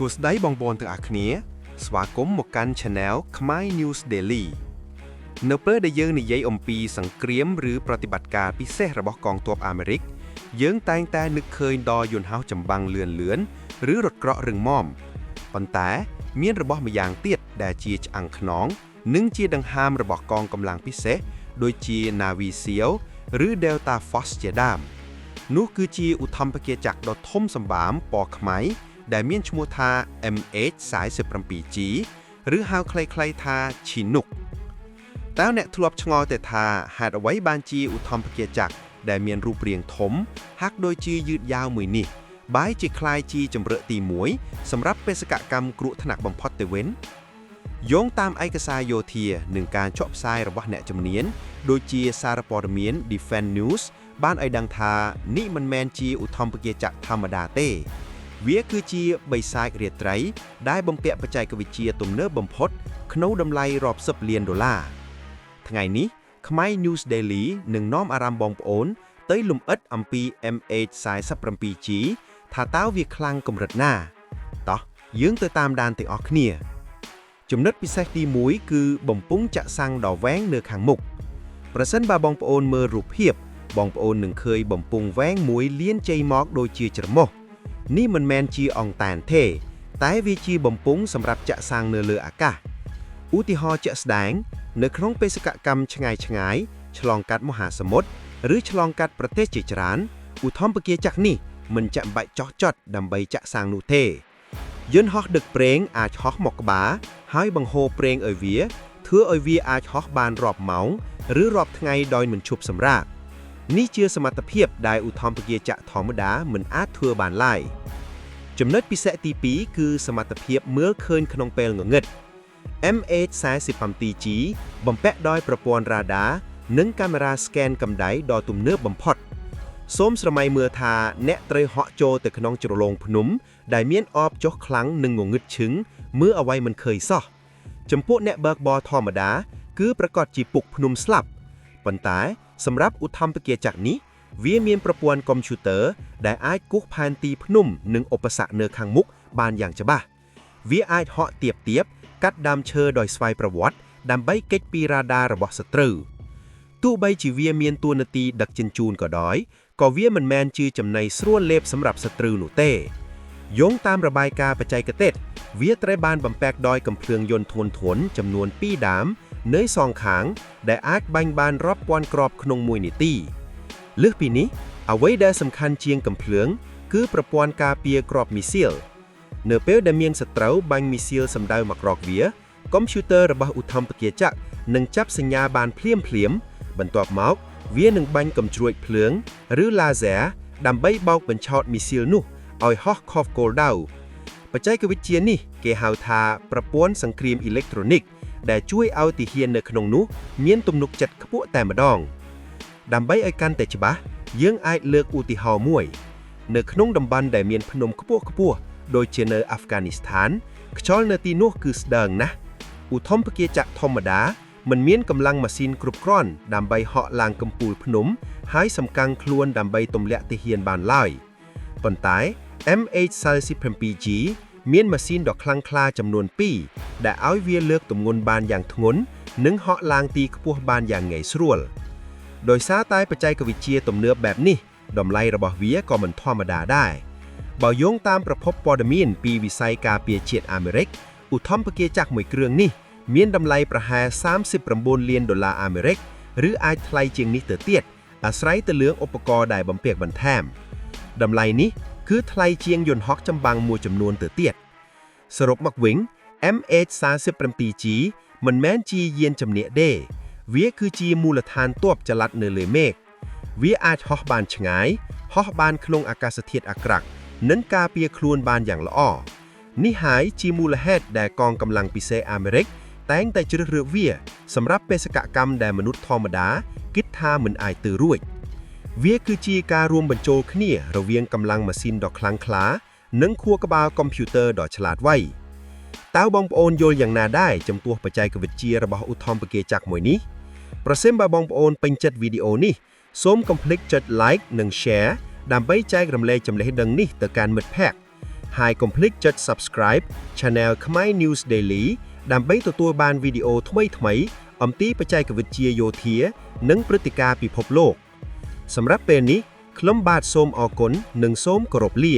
ួស្តីបងប្អូនទាំងអស់គ្នាស្វាគមន៍មកកាន់ Channel Khmer News Daily នៅពេលដែលយើងនិយាយអំពីសង្គ្រាមឬប្រតិបត្តិការពិសេសរបស់កងទ័ពអាមេរិកយើងតែងតែនឹកឃើញដល់យន្តហោះចម្បាំងលឿនឬរថក្រក់រឹងមាំប៉ុន្តែមានរបស់ម្យ៉ាងទៀតដែលជាឆ្អឹងខ្នងនិងជាដង្ហើមរបស់កងកម្លាំងពិសេសដូចជា Navy SEAL ឬ Delta Force ជាដើមនោះគឺជាឧទ្ធម្ភាគារចក្រដ៏ធំសម្បើមពណ៌ខ្មៅដែលមានឈ្មោះថា MH-47G ឬហៅខ្លីៗថា Chinook តើអ្នកធ្លាប់ឆ្ងល់ទេថាហេតុអ្វីបានជាឧទ្ធម្ភាគារចក្រដែលមានរូបរាងធំហាក់ដូចជាយឺតយ៉ាវមួយនេះបែរជាคล้ายជាជម្រកទី1សម្រាប់បេសកកម្មគ្រោះថ្នាក់បំផុតទៅវិញយោងតាមឯកសារយោធានិងការចុះផ្សាយរបស់អ្នកជំនាញដូចជាសារព័ត៌មាន Defense News បានឲ្យដឹងថានេះមិនមែនជាឧទ្ធម្ភាគារចក្រធម្មតាទេវាគឺជាបិសាចរាត្រីដែលបំពាក់បច្ចេកវិទ្យាទំនើបបំផុតក្នុងតម្លៃរាប់សិបលានដុល្លារថ្ងៃនេះខ្មែរ News Daily នឹងនាំអារម្មណ៍បងប្អូនទៅលម្អិតអំពី MH-47G ថាតើវាខ្លាំងកម្រិតណាតោះយើងទៅតាមដានទាំងអស់គ្នាចំណុចពិសេសទី1គឺបំពង់ចាក់សាំងដ៏វែងនៅខាងមុខប្រសិនបើបងប្អូនមើលរូបភាពបងប្អូននឹងឃើញបំពង់វែងមួយលៀនជ័យមកដូចជាច្រមុះនេះមិនមែនជាអង្តានទេតែវាជាបំពង់សម្រាប់ចាក់សាំងនៅលើអាកាសឧទាហរណ៍ជាក់ស្ដែងនៅក្នុងបេសកកម្មឆ្ងាយឆ្លងកាត់មហាសមុទ្រឬឆ្លងកាត់ប្រទេសជាច្រើនឧទ្ធម្ភាគារចក្រនេះមិនចាំបាច់ចោះចត់ដើម្បីចាក់សាំងនោះទេយន្តហោះដឹកប្រេងអាចហោះមកក្បាលហើយបង្ហូរប្រេងឲ្យវាធ្វើឲ្យវាអាចហោះបានរាប់ម៉ោងឬរាប់ថ្ងៃដោយមិនឈប់សម្រាកនេះជាសមត្ថភាពដែលឧទ្ធម្ភាគារចក្រធម្មតាមិនអាចធ្វើបានឡើយចំណុចពិសេសទី2គឺសមត្ថភាពមើលឃើញក្នុងពេលងងឹត MH-47G បំពាក់ដោយប្រព័ន្ធរ៉ាដានិងកាមេរ៉ាស្កេនកម្ដៅដ៏ទំនើបបំផុតសូមស្រមៃមើលថាអ្នកត្រូវហក់ចូលទៅក្នុងជ្រលងភ្នំដែលមានអបចុះខ្លាំងនិងងងឹតឈឹងមើលអ្វីមិនឃើញសោះចំពោះអ្នកបើកបរធម្មតាគឺប្រកាសជាពុកភ្នំស្លាប់ប៉ុន្តែសម្រាប់ឧទ្ធម្ភាគារចក្រនេះវាមានប្រព័ន្ធកុំព្យូទ័រដែលអាចគូសផែនទីភ្នំនិងឧបសគ្គនៅខាងមុខបានយ៉ាងច្បាស់វាអាចហក់ទាបកាត់ដើមឈើដោយស្វ័យប្រវត្តិដើម្បីគេចពីរ៉ាដារបស់សត្រូវទោះបីជាវាមានតួនាទីដឹកជញ្ជូនក៏ដោយក៏វាមិនមែនជាចំណីស្រួលលេបសម្រាប់សត្រូវនោះទេយោងតាមរបាយការណ៍បច្ចេកទេសវាត្រូវបានបំពាក់ដោយកាំភ្លើងយន្តធន់ចំនួន2ដើមនៅសងខាងដែលអាចបាញ់បានរាប់ពាន់គ្រាប់ក្នុង1នាទីលើសពីនេះអ្វីដែលសំខាន់ជាងកាំភ្លើងគឺប្រព័ន្ធការពារគ្រាប់មីស៊ីលនៅពេលដែលមានសត្រូវបាញ់មីស៊ីលសម្ដៅមកក្រោកវាកុំព្យូទ័ររបស់ឧទ្ធម្ភាគារចក្រនឹងចាប់សញ្ញាបានភ្លាមបន្ទាប់មកវានឹងបាញ់កំជ្រួចភ្លើងឬឡាហ្សែដើម្បីបោកបញ្ឆោតមីស៊ីលនោះឲ្យហោះខុសគោលដៅបច្ចេកវិទ្យានេះគេហៅថាប្រព័ន្ធសង្គ្រាមអ៊ីឡិចត្រូនិកដែលជួយឲ្យទាហាននៅក្នុងនោះមានទំនុកចិត្តខ្ពស់តែម្ដងដើម្បីឲ្យកាន់តែច្បាស់យើងអាចលើកឧទាហរណ៍មួយនៅក្នុងតំបន់ដែលមានភ្នំខ្ពស់ដូចជានៅអាហ្វហ្គានីស្ថានខ្យល់នៅទីនោះគឺស្ដើងណាស់ឧទ្ធម្ភាគារចក្រធម្មតាមិនមានកម្លាំងម៉ាស៊ីនគ្រប់គ្រាន់ដើម្បីហក់ឡើងកំពូលភ្នំហើយសំកាំងខ្លួនដើម្បីទម្លាក់ទាហានបានឡើយប៉ុន្តែ MH-47G មានម៉ាស៊ីនដ៏ខ្លាំងក្លាចំនួន2ដែលឲ្យវាលើកទម្ងន់បានយ៉ាងធ្ងន់និងហក់ឡើងទីខ្ពស់បានយ៉ាងងាយស្រួលដោយសារតែបច្ចេកវិទ្យាទំនើបបែបនេះតម្លៃរបស់វាក៏មិនធម្មតាដែរបើយោងតាមប្រភពព័ត៌មានពីវិស័យការពារជាតិអាមេរិកឧទ្ធម្ភាគារចក្រមួយគ្រឿងនេះមានតម្លៃប្រហែល$39 លានអាមេរិកឬអាចថ្លៃជាងនេះទៅទៀតអាស្រ័យទៅលើឧបករណ៍ដែលបំពាក់បន្ថែមតម្លៃនេះគឺថ្លៃជាងយន្តហោះចម្បាំងមួយចំនួនទៅទៀតសរុបមកវិញ MH-47G មិនមែនជាយានជំនាកទេវាគឺជាមូលដ្ឋានទ័ពចល័តនៅលើមេឃវាអាចហោះបានឆ្ងាយហោះបានក្នុងអាកាសធាតុអាក្រក់និងការពារខ្លួនបានយ៉ាងល្អនេះហើយជាមូលហេតុដែលកងកម្លាំងពិសេសអាមេរិកតែងតែជ្រើសរើសវាសម្រាប់បេសកកម្មដែលមនុស្សធម្មតាគិតថាមិនអាចទៅរួចវាគឺជាការរួមបញ្ចូលគ្នារវាងកម្លាំងម៉ាស៊ីនដ៏ខ្លាំងក្លានិងខួរក្បាលកុំព្យូទ័រដ៏ឆ្លាតវៃតើបងប្អូនយល់យ៉ាងណាដែរចំពោះបច្ចេកវិទ្យារបស់ឧទ្ធម្ភាគារចក្រមួយនេះប្រសិនបើបងប្អូនពេញចិត្តវីដេអូនេះសូមកុំភ្លេចចុច like និង share ដើម្បីចែករំលែកចំណេះដឹងនេះទៅកាន់មិត្តភ័ក្តិ ហើយកុំភ្លេចចុច Subscribe Channel Khmer News Daily ដើម្បីទទួលបានវីដេអូថ្មីៗអំពីបច្ចេកវិទ្យាយោធានិងព្រឹត្តិការណ៍ពិភពលោកសម្រាប់ពេលនេះខ្ញុំបាទសូមអរគុណនិងសូមគោរពលា